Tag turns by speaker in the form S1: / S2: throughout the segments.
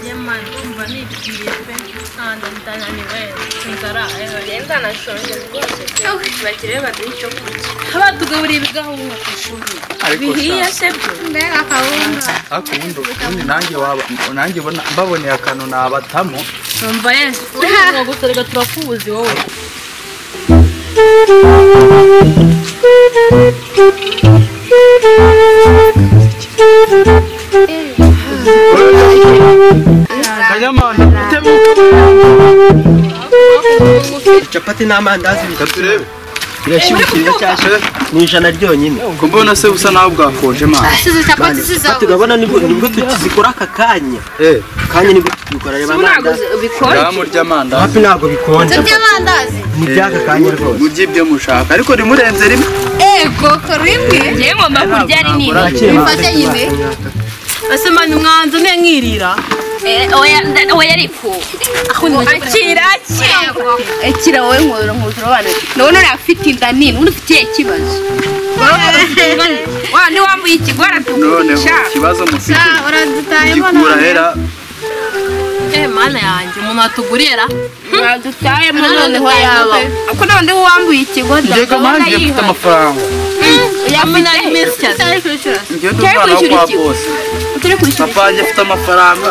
S1: Jamani, umva nibwiye pe. Anda ndananiwe. Inzara yenda nashonje rwose. Bakire baducyo kurya. Abatugaburira ibigahunga ku ishuri. Bihiye se byo. Mbega kawunga. Akubundo nanjye mbaboneye akantu nabatamo. Umva Yesu. Ngo gusorega turakubuzi wowe. Kanyamanda capati n'amandazi biturebe birashyushye cyashe ni ijana ryonyine ko mbona se usa naho bwakonje ma capati tugabona nibwo tukizikora aka kanya kanya nibwo tukora reba amandazi bikora murya amandazi hafi nago bikonje murya amandazi murya aka kanya rwose murya ibyo mushaka ariko rimurenze rimwe koko rimwe ngiye ngomba kurya ari nini mfate nyine asemana umwanzo nkirira oya rifu akira wowe nkuzura bana none afite inda nini undi ufite ikibazo wa ni wambuye ikigwara tukurisha kibazo mufite uradutaye bana mana yanjye umuntu atugurira dutaye none ho yaba ako none wambuye ikigwara ndeka manje ufite amafaranga yamuna imesi cyane ngiye dukora kwa boss papa njye afite amafaranga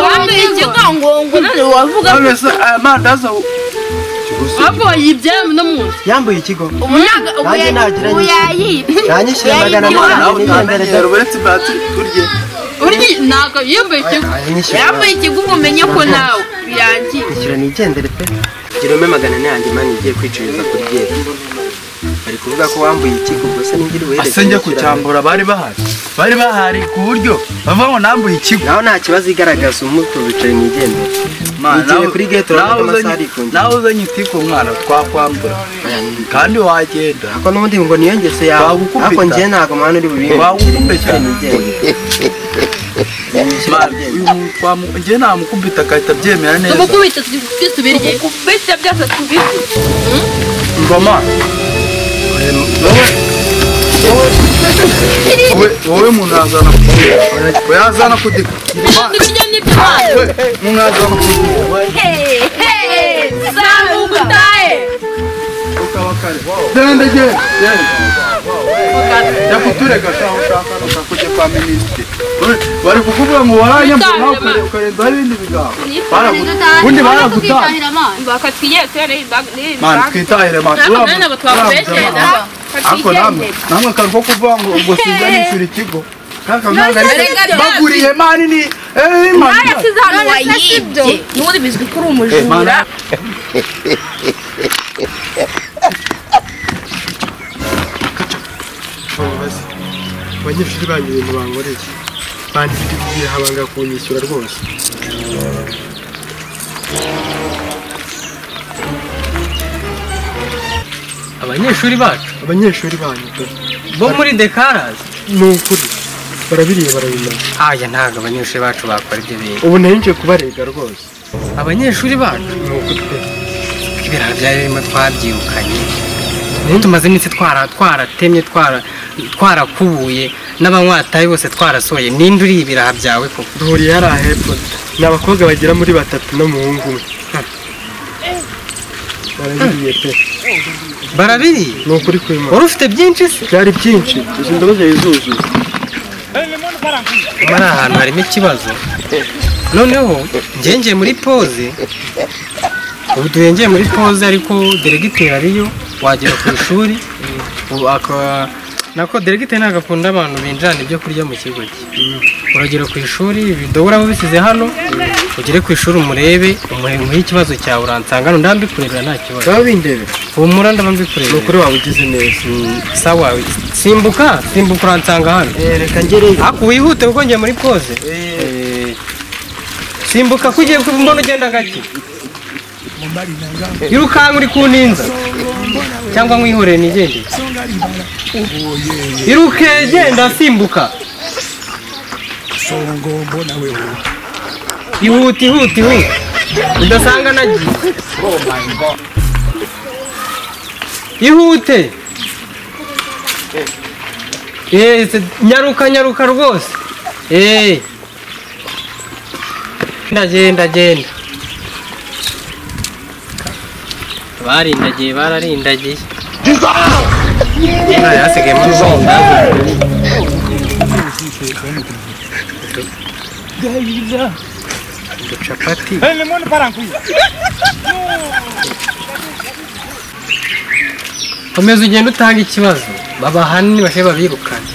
S1: wambuye ikigongo none wavuga none amandaza abo yibyemo no mu yambuye ikigo nanjye nagiranye yanyishyira magana n'abandi uretse bati turye uri naga yambuye ikigo umenye ko nawe yangi ishyira nigendere pe girome magana n'yanjye mani igiye kwiciriza kurye bari kuvuga ko wambuye ikigo gusa n'ingiri were asenge kucyambura bari bahari ku buryo bava ngo nambuye ikigo naho nta kibazo igaragaza umuto bicaye nigendere mana kuri gate n'amasari kunje naho uzanye itiko mwana twakwambura kandi wagenda ako n'undi ngo niyengese yawe ako ngiye ntago mwana uri bubinge wagukubita cyane nigendere ngiye namukubita akahita byemera neza tumukubita tubirye kubita byose tubirye ngoma wowe munazana yazana kudika munazana kudika samugutaye ukabakare dende yakutureka shaho shaka kujya kwa ministre bari kukuvuga ngo waranyambura ukarenza ibindi bigaho ubundi baragutahira bakatwiye tere man twitahire man nabo twabesheda ako namwe kariko kuvuga ngo sinza nishyura ikigo kaka mwanga baguriye mani ni mani yasizana wayibye n'undi bizwi kuri umujura abanyeshuri banyu ibintu bankoreye bandika igihe habanga kunyishyura rwose abanyeshuri banyu bo muri dekarazi nukuri barabiriye barabimaze aya ntago abanyeshuri bacu bakora ibyo bintu ubu nanje kubarega rwose abanyeshuri bacu nukuri ibiraha byarimo twabyirukanye tumaze iminsi twaratemye twarakubuye n'abanywatayi bose twarasoye ninde uri ibiraha byawe koko duhuriye hari ahepfo ni abakobwa bagera muri 3 n'umuhungu umwe barabiriye pe barabiri nukuri kwima wari ufite byinshi se byari byinshi izo ndobo yuzuye mara ahantu harimo ikibazo noneho ngengeye muri pause ubu duhengeye muri pause ariko delegiteri ariyo wagera ku ishuri nako delegiteri nagakunda abantu binjana ibyo kurya mu kigo cye uragera ku ishuri bidobora aho bisize hano ugere ku ishuri umurebe umuhe ikibazo cyawe uransanga ndambi kurebera nta kibazo baba bindebe uwo muranda bambi kurebera ukuri wawe ugize neza sawa simbuka uransanga hano reka ngereye ako wihute kuko ngiye muri pause simbuka kugiye mbona ugenda gake irukanka uri kuninza cyangwa mwihoreye nigende iruke genda simbuka ihuti udasanga nagiye ihute nyaruka rwose
S2: ndagenda bararindagiye Ina yasigaye mu zonda chapati komeza ugenda utanga ikibazo babahani bashe babirukana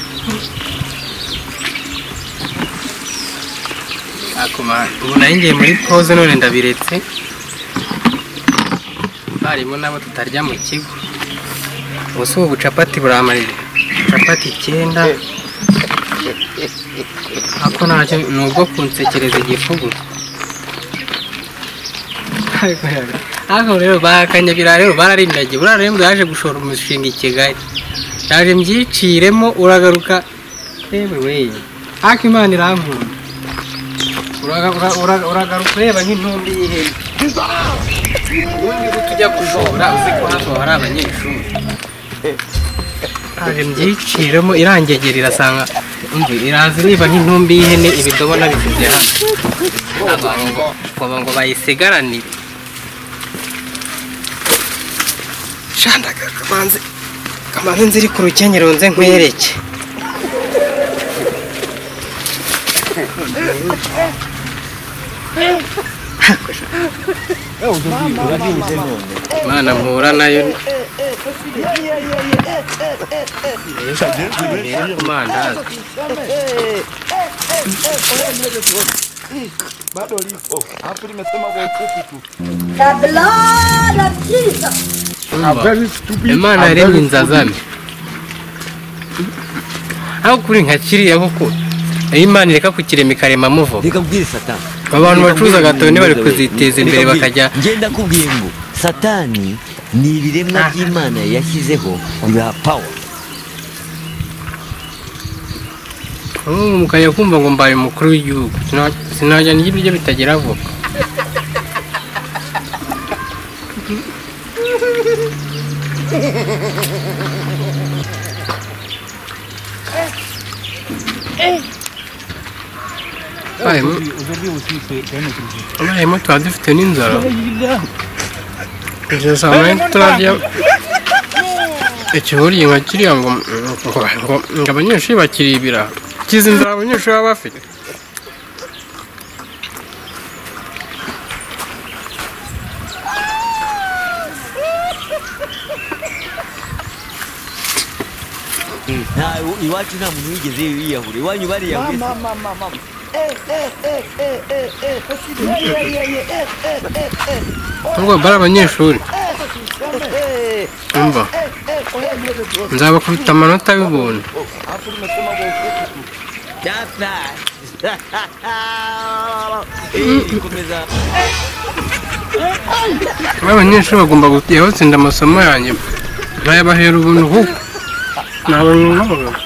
S2: akoma ubu naringiye muri pause none ndabiretse barimo nabo tutarya mu kigo ubu bucapati buramarira capati 9 ako nacyo nubwo kunsekereza igifugu ako rero bakanyabira rero bararindagiye burarembwe yaje gushora umushinga i Kigali yaje mbyiciremo uragaruka yewe ako Imana irankunda uragaruka reba nk'intumbi y'ihene ubundi tujya kujora uzi ko hafi hari abanyeshuri yaje mbyiciremo irangegera irasanga iraza niba nk'intumbi y'ihene ibidobo nabisize hano ngo bayisigaranire shandaga kamanze nziri ku rukenyero nze nkwereke Mana mpura nayo
S3: bado lipo hapo limesema kwa ufupi tu
S2: Imana yaremye inzazame aho kuri nka kiriya kuko Imana ireka kukirema ikarema muvo
S4: reka kubwira Satani
S2: abantu bacuruza gatone bari kuziteza imbere bakajya
S4: ngenda kubwiye ngo Satani ni ibiremwa by'Imana yashyizeho biha power
S2: mukajya kumva ngo mbaye umukuru w'igihugu sinajya n'ibiryo bitagira vuba Bayemo tuba dufite n'inzara izo samani turarya ikihuriye nka kiriya ngo abanyeshuri bakiri ibiraha kizi inzara abanyeshuri baba bafite
S4: iwacu nta muntu wigeze yiyahura iwanyu bariyahuye
S2: ngo bari abanyeshuri umva nzabakubita amanota y'ubuntu abanyeshuri bagomba gutsinda amasomo yanjye ntayabahera ubuntu kuko nabonye n'abagabo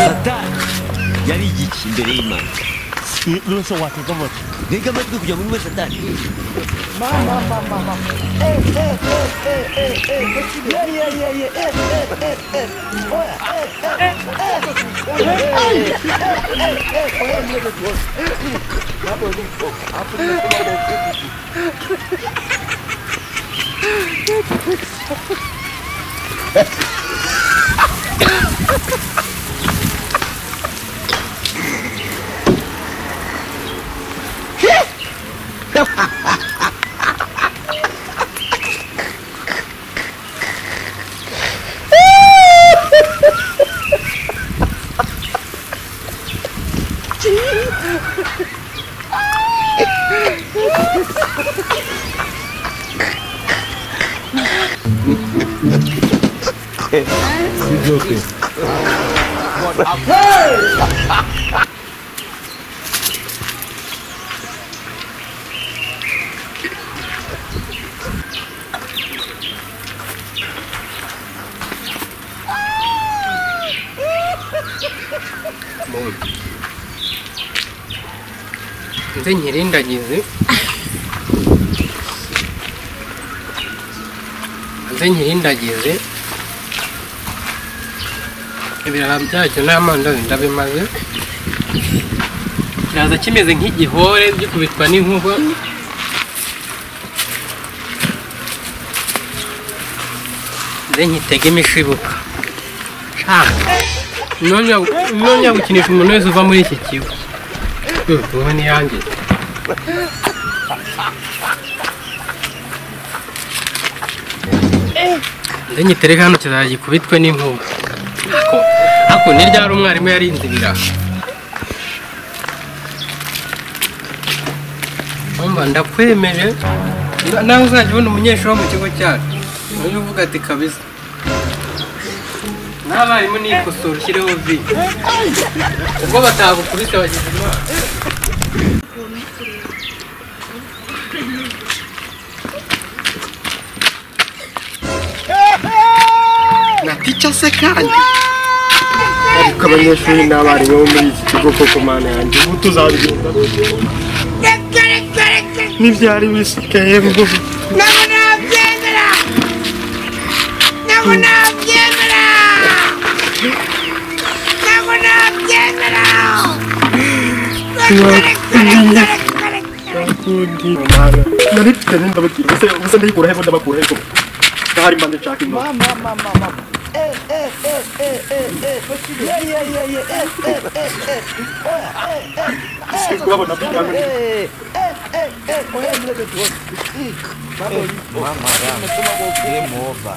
S4: Satani yari igiki imbere y'Imana
S3: nuso watega moto
S4: reka amatwi kujya muri Satani
S2: nze nyirindagize ibiraha byacyo n'amandazi ndabimaze kiraza kimeze nk'igihore gikubitwa n'inkuba nze nkitega imishibuka none gukinisha umuntu wese uva muri iki kigo ubu ni yanjye nze nyitereka hano kizagikubitwe n'inkuba ako ni ryari umwarimu yarinze ibiraha umva ndakwemeje nawe uzajya ubona umunyeshuri wo mu kigo cyacu niyo uvuga ati kabisa n'abarimu nikosora ushyireho vi ubwo batagukubise bagize imana
S5: na tica se kandi ariko abanyeshuri n'abarimu bo muri iki kigo koko mana yanjye ubu tuzabigenza n'ibyari bisigaye ngo
S6: ntabwo nabyemera ntabwo nabyemera ntabwo nabyemera
S5: nari mfite n'indababwira ubuse ndayikura hepfo ndabakura hepfo ngahari mbanze nshaka imbaga kubabona byanga
S3: Mama, game over.